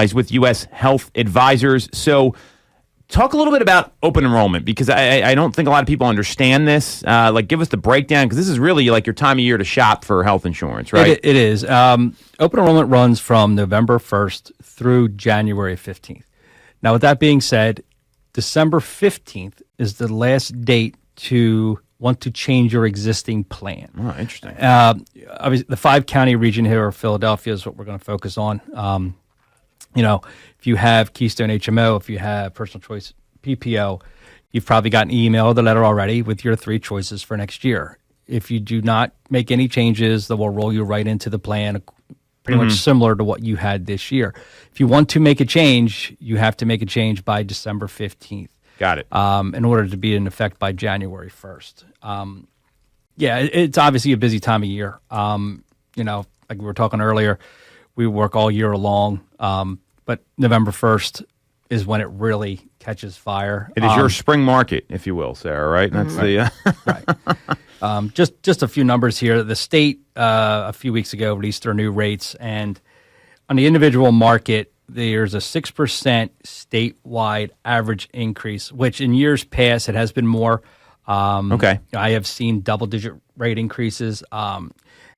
A: He's with U.S. Health Advisors. So talk a little bit about open enrollment, because I don't think a lot of people understand this. Give us the breakdown, because this is really like your time of year to shop for health insurance, right?
C: It is. Open enrollment runs from November 1st through January 15th. Now, with that being said, December 15th is the last date to want to change your existing plan.
A: Oh, interesting.
C: Obviously, the 5-county region here of Philadelphia is what we're going to focus on. If you have Keystone HMO, if you have Personal Choice PPO, you've probably gotten an email or the letter already with your 3 choices for next year. If you do not make any changes, they will roll you right into the plan, pretty much similar to what you had this year. If you want to make a change, you have to make a change by December 15th.
A: Got it.
C: In order to be in effect by January 1st. It's obviously a busy time of year. Like we were talking earlier, we work all year long, but November 1st is when it really catches fire.
A: It is your spring market, if you will, Sarah, right? That's the
C: right. Just a few numbers here. The state a few weeks ago released their new rates, and on the individual market, there's a 6% statewide average increase, which in years past it has been more.
A: Okay.
C: I have seen double-digit rate increases.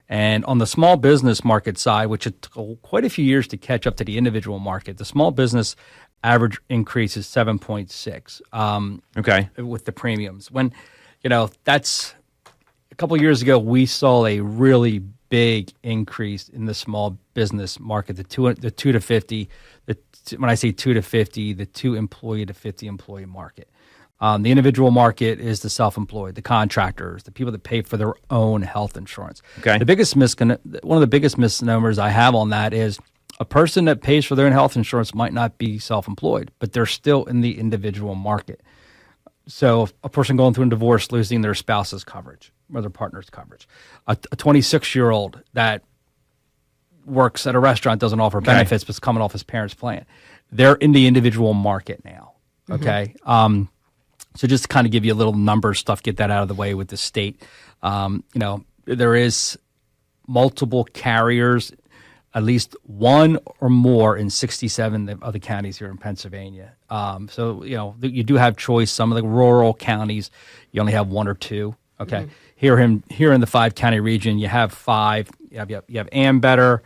C: And on the small business market side, which it took quite a few years to catch up to the individual market, the small business average increase is 7.6.
A: Okay.
C: With the premiums. When, that's a couple of years ago, we saw a really big increase in the small business market, the 2 to 50. When I say 2 to 50, the 2 employee to 50 employee market. The individual market is the self-employed, the contractors, the people that pay for their own health insurance.
A: Okay.
C: One of the biggest misnomers I have on that is a person that pays for their own health insurance might not be self-employed, but they're still in the individual market. So a person going through a divorce losing their spouse's coverage or their partner's coverage. A 26-year-old that works at a restaurant doesn't offer benefits but's coming off his parents' plan. They're in the individual market now. Okay. So just to kind of give you a little number stuff, get that out of the way with the state. There is multiple carriers, at least one or more in 67 other counties here in Pennsylvania. You do have choice. Some of the rural counties, you only have 1 or 2. Okay. Here in the 5-county region, you have 5. You have Ambetter,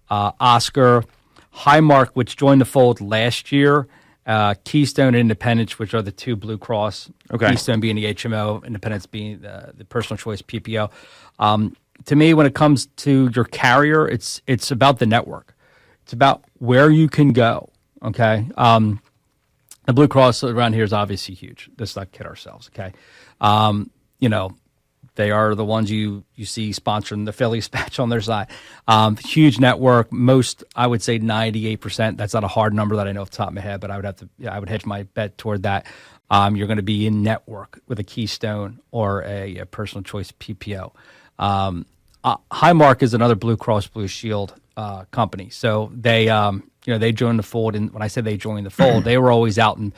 C: Oscar, Highmark, which joined the fold last year. Keystone and Independence, which are the 2 Blue Cross.
A: Okay.
C: Keystone being the HMO, Independence being the Personal Choice PPO. To me, when it comes to your carrier, it's about the network. It's about where you can go. Okay. The Blue Cross around here is obviously huge. Let's not kid ourselves, okay? They are the ones you see sponsoring the Phillies patch on their side. Huge network. Most, I would say 98%. That's not a hard number that I know off the top of my head, but I would hedge my bet toward that. You're going to be in network with a Keystone or a personal choice PPO. Highmark is another Blue Cross Blue Shield company. So they joined the fold. And when I say they joined the fold, they were always out in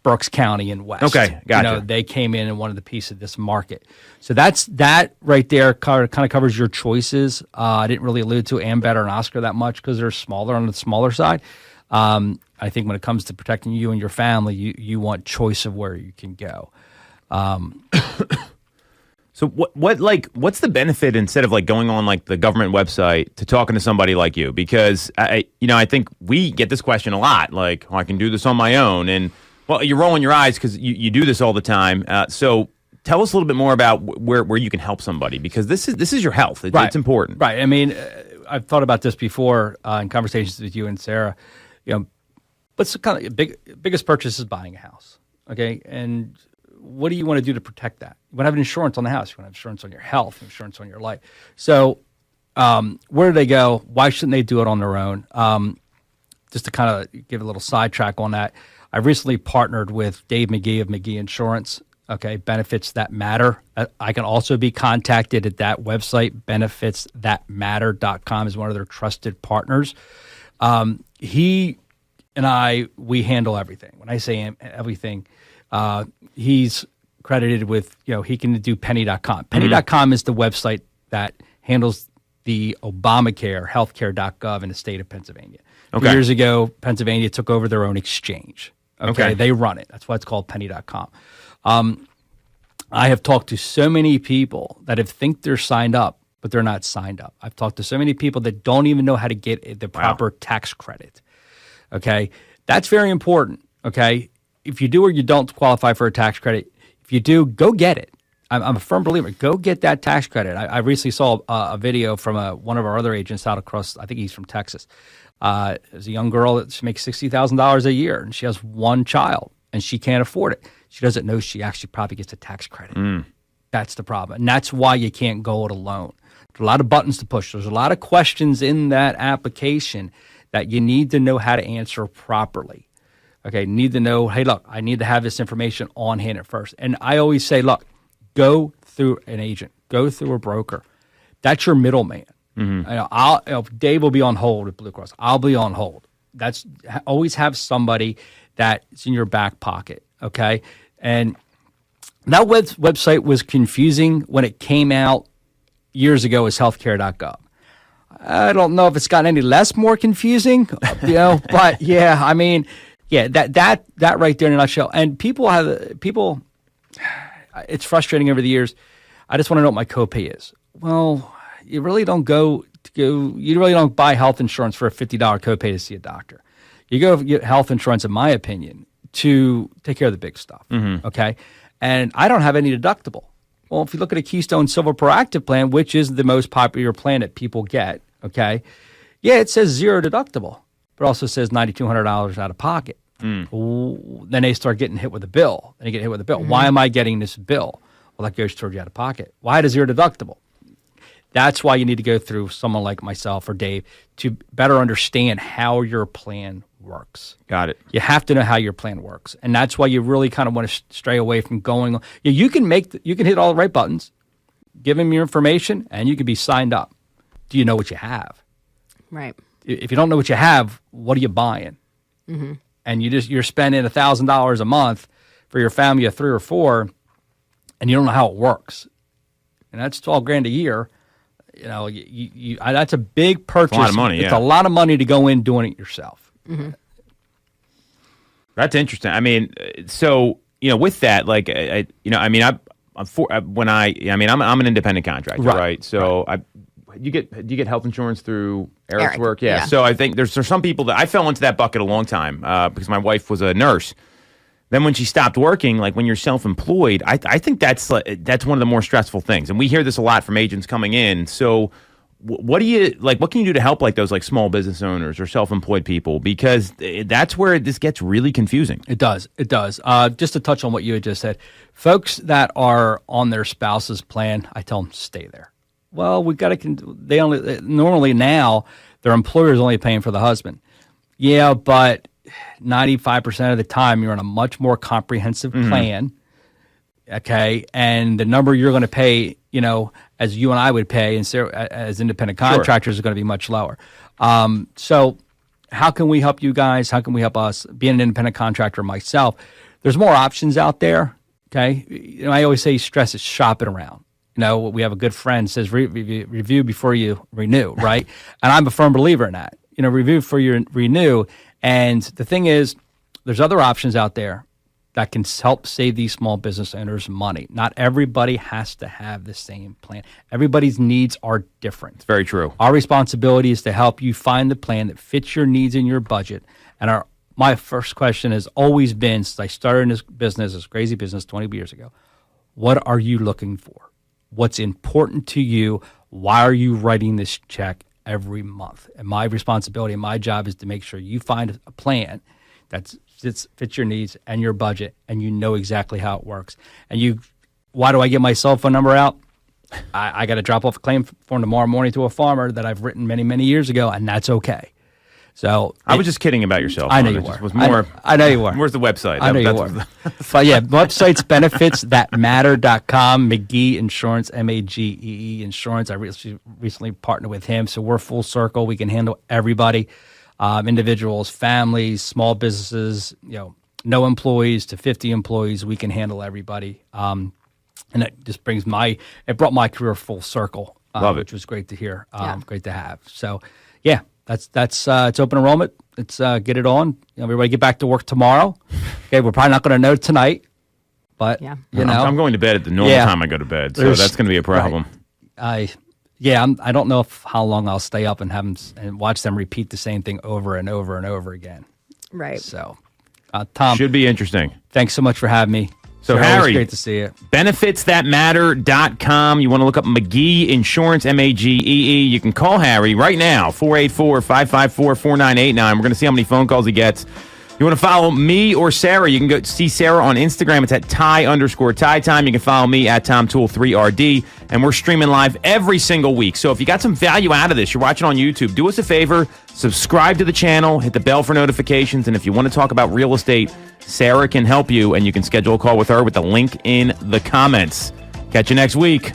C: Berks County and West.
A: Okay, gotcha.
C: They came in and wanted a piece of this market. So that right there kind of covers your choices. I didn't really allude to Ambetter and Oscar that much because they're smaller on the smaller side. I think when it comes to protecting you and your family, you want choice of where you can go.
A: So what's the benefit instead of like going on like the government website to talking to somebody like you? Because I think we get this question a lot. Like, I can do this on my own, and well, you're rolling your eyes because you do this all the time. So tell us a little bit more about where you can help somebody, because this is your health. It's important.
C: Right. I mean, I've thought about this before in conversations with you and Sarah. But it's kind of biggest purchase is buying a house. Okay, and what do you want to do to protect that? You want to have insurance on the house. You want to have insurance on your health, insurance on your life. So where do they go? Why shouldn't they do it on their own? Just to kind of give a little sidetrack on that, I recently partnered with Dave McGee of McGee Insurance. Okay, Benefits That Matter. I can also be contacted at that website. benefitsthatmatter.com is one of their trusted partners. He and we handle everything. When I say everything, he's credited with, he can do penny.com. Penny.com is the website that handles the Obamacare, healthcare.gov in the state of Pennsylvania.
A: Okay.
C: 2 years ago, Pennsylvania took over their own exchange. Okay. They run it. That's why it's called penny.com. I have talked to so many people that think they're signed up, but they're not signed up. I've talked to so many people that don't even know how to get the proper tax credit. Okay. That's very important. Okay. If you do or you don't qualify for a tax credit, if you do, go get it. I'm a firm believer. Go get that tax credit. I recently saw a video from one of our other agents out across, I think he's from Texas. There's a young girl that makes $60,000 a year, and she has one child, and she can't afford it. She doesn't know she actually probably gets a tax credit. That's the problem. And that's why you can't go it alone. There's a lot of buttons to push. There's a lot of questions in that application that you need to know how to answer properly. Okay, need to know, hey, look, I need to have this information on hand at first. And I always say, look, go through an agent. Go through a broker. That's your middleman. Dave will be on hold at Blue Cross. I'll be on hold. Always have somebody that's in your back pocket, okay? And that website was confusing when it came out years ago as healthcare.gov. I don't know if it's gotten any more confusing, but yeah, I mean, yeah, that right there in a nutshell. And people, it's frustrating over the years. I just want to know what my copay is. Well, you really don't you really don't buy health insurance for a $50 copay to see a doctor. You go get health insurance, in my opinion, to take care of the big stuff. Okay. And I don't have any deductible. Well, if you look at a Keystone Silver Proactive plan, which is the most popular plan that people get, okay, yeah, it says zero deductible, but also says $9,200 out of pocket. Then they start getting hit with a bill. Then you get hit with a bill. Why am I getting this bill? Well, that goes toward you out of pocket. Why does zero deductible? That's why you need to go through someone like myself or Dave to better understand how your plan works.
A: Got it.
C: You have to know how your plan works, and that's why you really kind of want to stray away from going. You can hit all the right buttons, give them your information, and you can be signed up. Do you know what you have? Right. If you don't know what you have, what are you buying? And you're spending $1,000 a month for your family of 3 or 4, and you don't know how it works, and that's $12,000 a year. That's a big purchase.
A: It's a lot of money.
C: It's a lot of money to go in doing it yourself.
A: That's interesting. I mean, so with that, like, I'm an independent contractor, right? So do you get health insurance through Eric's work? Yeah. So I think there's some people that I fell into that bucket a long time because my wife was a nurse. Then when she stopped working, like when you're self-employed, I think that's one of the more stressful things. And we hear this a lot from agents coming in. So what do you like? What can you do to help like those like small business owners or self-employed people? Because that's where this gets really confusing.
C: It does. Just to touch on what you had just said, folks that are on their spouse's plan, I tell them stay there. Well, we got to. They only normally now their employer is only paying for the husband. Yeah, but 95% of the time you're on a much more comprehensive plan. Okay, and the number you're going to pay, as you and I would pay, and as independent contractors, is going to be much lower. So, how can we help you guys? How can we help us? Being an independent contractor myself, there's more options out there. Okay, I always say stress is shopping around. We have a good friend says review before you renew, right? And I'm a firm believer in that. Review before you renew. And the thing is, there's other options out there that can help save these small business owners money. Not everybody has to have the same plan. Everybody's needs are different.
A: It's very true.
C: Our responsibility is to help you find the plan that fits your needs and your budget. And my first question has always been, since I started in this crazy business 20 years ago, what are you looking for? What's important to you? Why are you writing this check every month? And my responsibility and my job is to make sure you find a plan that fits your needs and your budget, and you know exactly how it works. And why do I get my cell phone number out? I got to drop off a claim form tomorrow morning to a farmer that I've written many, many years ago, and that's okay. So
A: I was just kidding about your cell phone.
C: I know you
A: were.
C: Was more, I know you were.
A: Where's the website?
C: I know you were. But yeah, website's benefits.matter.com, McGee Insurance, MAGEE Insurance. I recently partnered with him, so we're full circle. We can handle everybody. Individuals, families, small businesses, no employees to 50 employees. We can handle everybody. And it just brought my career full circle.
A: Love it.
C: Which was great to hear. Great to have. So yeah, that's it's open enrollment. Let's get it on. Everybody get back to work tomorrow. Okay. We're probably not going to know tonight, but
A: I'm going to bed at the normal time I go to bed. So that's going to be a problem.
C: Right. I don't know how long I'll stay up and have them and watch them repeat the same thing over and over and over again.
B: Right.
C: So, Tom,
A: should be interesting.
C: Thanks so much for having me.
A: So, Harry,
C: great to see you.
A: benefitsthatmatter.com. You want to look up McGee Insurance, MAGEE. You can call Harry right now, 484-554-4989. We're going to see how many phone calls he gets. You want to follow me or Sarah, you can go see Sarah on Instagram. It's at Ty_Ty Time. You can follow me at Tom Toole 3RD. And we're streaming live every single week. So if you got some value out of this, you're watching on YouTube, do us a favor, subscribe to the channel, hit the bell for notifications. And if you want to talk about real estate, Sarah can help you, and you can schedule a call with her with the link in the comments. Catch you next week.